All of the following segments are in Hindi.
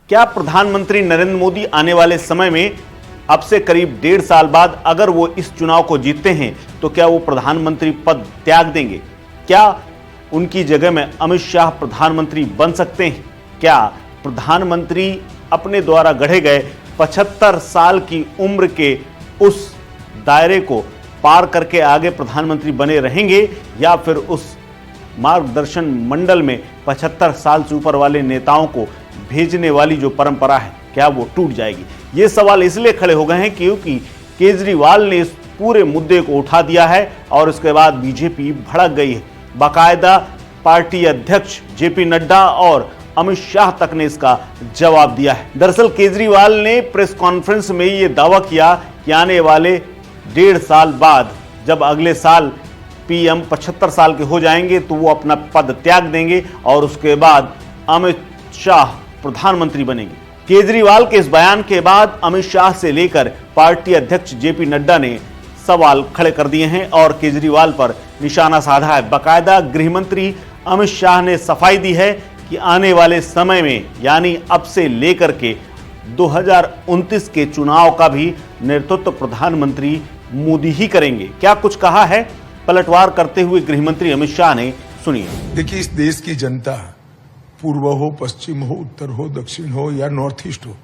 क्या प्रधानमंत्री नरेंद्र मोदी आने वाले समय में अब से करीब 1.5 साल बाद अगर वो इस चुनाव को जीतते हैं तो क्या वो प्रधानमंत्री पद त्याग देंगे? क्या उनकी जगह में अमित शाह प्रधानमंत्री बन सकते हैं? क्या प्रधानमंत्री अपने द्वारा गढ़े गए 75 साल की उम्र के उस दायरे को पार करके आगे प्रधानमंत्री बने रहेंगे, या फिर उस मार्गदर्शन मंडल में 75 साल से ऊपर वाले नेताओं को भेजने वाली जो परंपरा है क्या वो टूट जाएगी? ये सवाल इसलिए खड़े हो गए हैं क्योंकि केजरीवाल ने इस पूरे मुद्दे को उठा दिया है और उसके बाद बीजेपी भड़क गई है। बाकायदा पार्टी अध्यक्ष जेपी नड्डा और अमित शाह तक ने इसका जवाब दिया है। दरअसल केजरीवाल ने प्रेस कॉन्फ्रेंस में ये दावा किया कि आने वाले 1.5 साल बाद जब अगले साल पीएम 75 साल के हो जाएंगे तो वो अपना पद त्याग देंगे और उसके बाद अमित शाह प्रधानमंत्री बनेंगे। केजरीवाल के इस बयान के बाद अमित शाह से लेकर पार्टी अध्यक्ष जेपी नड्डा ने सवाल खड़े कर दिए हैं और केजरीवाल पर निशाना साधा है। बाकायदा गृह मंत्री अमित शाह ने सफाई दी है कि आने वाले समय में यानी अब से लेकर के 2029 के चुनाव का भी नेतृत्व प्रधानमंत्री मोदी ही करेंगे। क्या कुछ कहा है पलटवार करते हुए गृह मंत्री अमित शाह ने, सुनिए। देखिए, इस देश की जनता पूर्व हो, पश्चिम हो, उत्तर हो, दक्षिण हो या नॉर्थ ईस्ट हो,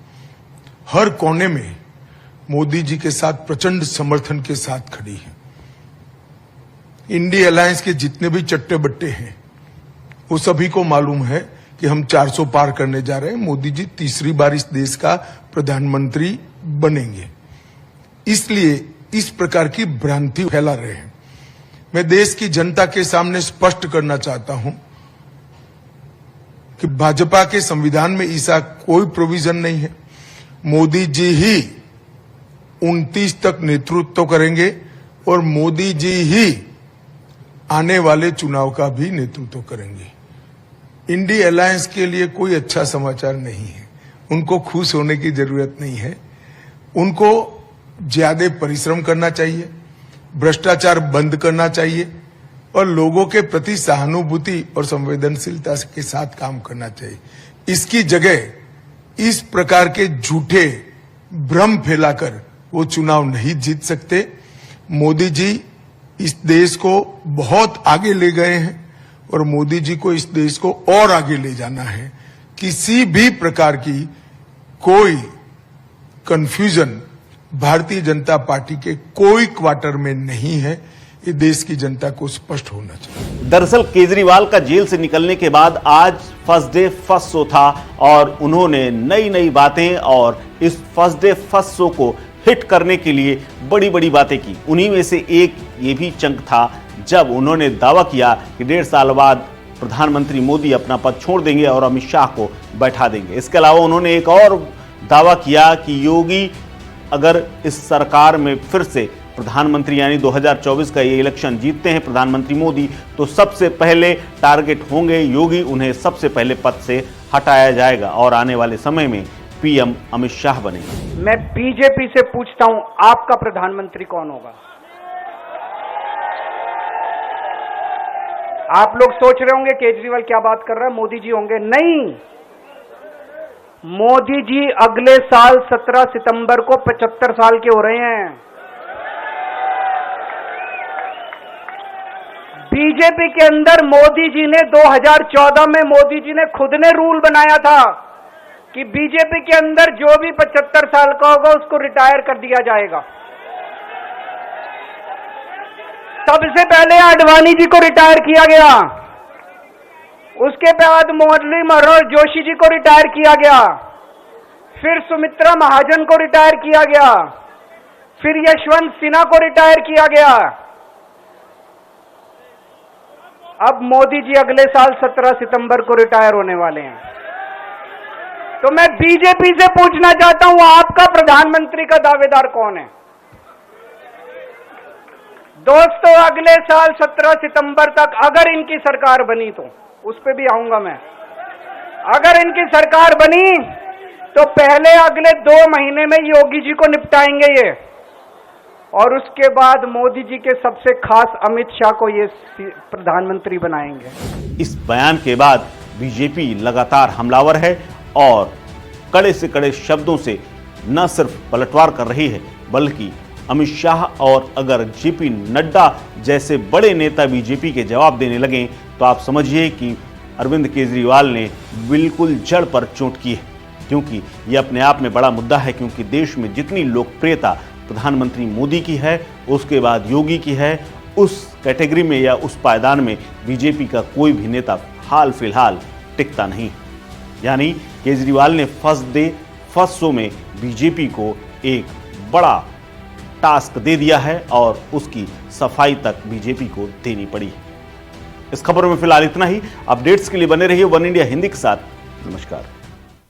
हर कोने में मोदी जी के साथ प्रचंड समर्थन के साथ खड़ी है। इंडिया अलायंस के जितने भी चट्टे बट्टे हैं वो सभी को मालूम है कि हम 400 पार करने जा रहे हैं। मोदी जी तीसरी बार इस देश का प्रधानमंत्री बनेंगे, इसलिए इस प्रकार की भ्रांति फैला रहे हैं। मैं देश की जनता के सामने स्पष्ट करना चाहता हूं कि भाजपा के संविधान में ऐसा कोई प्रोविजन नहीं है। मोदी जी ही 29 तक नेतृत्व करेंगे और मोदी जी ही आने वाले चुनाव का भी नेतृत्व करेंगे। इंडिया अलायंस के लिए कोई अच्छा समाचार नहीं है। उनको खुश होने की जरूरत नहीं है। उनको ज्यादा परिश्रम करना चाहिए, भ्रष्टाचार बंद करना चाहिए और लोगों के प्रति सहानुभूति और संवेदनशीलता के साथ काम करना चाहिए। इसकी जगह इस प्रकार के झूठे भ्रम फैलाकर वो चुनाव नहीं जीत सकते। मोदी जी इस देश को बहुत आगे ले गए हैं और मोदी जी को इस देश को और आगे ले जाना है। किसी भी प्रकार की कोई कंफ्यूजन भारतीय जनता पार्टी के कोई क्वार्टर में नहीं है। ये देश की जनता को स्पष्ट होना चाहिए। दरअसल केजरीवाल का जेल से निकलने के बाद आज फर्स्ट डे फर्स्ट शो था और उन्होंने नई नई बातें और इस फर्स्ट डे फर्स्ट शो को हिट करने के लिए बड़ी बड़ी बातें की। उन्हीं में से एक ये भी चंक था जब उन्होंने दावा किया कि 1.5 साल बाद प्रधानमंत्री मोदी अपना पद छोड़ देंगे और अमित शाह को बैठा देंगे। इसके अलावा उन्होंने एक और दावा किया कि योगी अगर इस सरकार में फिर से प्रधानमंत्री यानी 2024 का ये इलेक्शन जीतते हैं प्रधानमंत्री मोदी, तो सबसे पहले टारगेट होंगे योगी, उन्हें सबसे पहले पद से हटाया जाएगा और आने वाले समय में पीएम अमित शाह बनेंगे। मैं बीजेपी से पूछता हूं, आपका प्रधानमंत्री कौन होगा? आप लोग सोच रहे होंगे केजरीवाल क्या बात कर रहा है, मोदी जी होंगे। नहीं, मोदी जी अगले साल 17 सितंबर को 75 साल के हो रहे हैं। बीजेपी के अंदर मोदी जी ने 2014 में मोदी जी ने खुद ने रूल बनाया था कि बीजेपी के अंदर जो भी 75 साल का होगा उसको रिटायर कर दिया जाएगा। सबसे पहले आडवाणी जी को रिटायर किया गया, उसके बाद मुरली मनोहर जोशी जी को रिटायर किया गया, फिर सुमित्रा महाजन को रिटायर किया गया, फिर यशवंत सिन्हा को रिटायर किया गया। अब मोदी जी अगले साल 17 सितंबर को रिटायर होने वाले हैं। तो मैं बीजेपी से पूछना चाहता हूं, आपका प्रधानमंत्री का दावेदार कौन है? दोस्तों, अगले साल 17 सितंबर तक अगर इनकी सरकार बनी, तो उस पे भी आऊंगा मैं, अगर इनकी सरकार बनी तो पहले अगले 2 महीने में योगी जी को निपटाएंगे ये, और उसके बाद मोदी जी के सबसे खास अमित शाह को ये प्रधानमंत्री बनाएंगे। इस बयान के बाद बीजेपी लगातार हमलावर है और कड़े से कड़े शब्दों से न सिर्फ पलटवार कर रही है, बल्कि अमित शाह और अगर जेपी नड्डा जैसे बड़े नेता बीजेपी के जवाब देने लगे तो आप समझिए कि अरविंद केजरीवाल ने बिल्कुल जड़ पर चोट की है। क्योंकि यह अपने आप में बड़ा मुद्दा है, क्योंकि देश में जितनी लोकप्रियता प्रधानमंत्री मोदी की है, उसके बाद योगी की है, उस कैटेगरी में या उस पायदान में बीजेपी का कोई भी नेता हाल फिलहाल टिकता नहीं। यानी केजरीवाल ने फर्स्ट शो में बीजेपी को एक बड़ा टास्क दे दिया है और उसकी सफाई तक बीजेपी को देनी पड़ी। इस खबर में फिलहाल इतना ही। अपडेट्स के लिए बने रहिए वन इंडिया हिंदी के साथ। नमस्कार।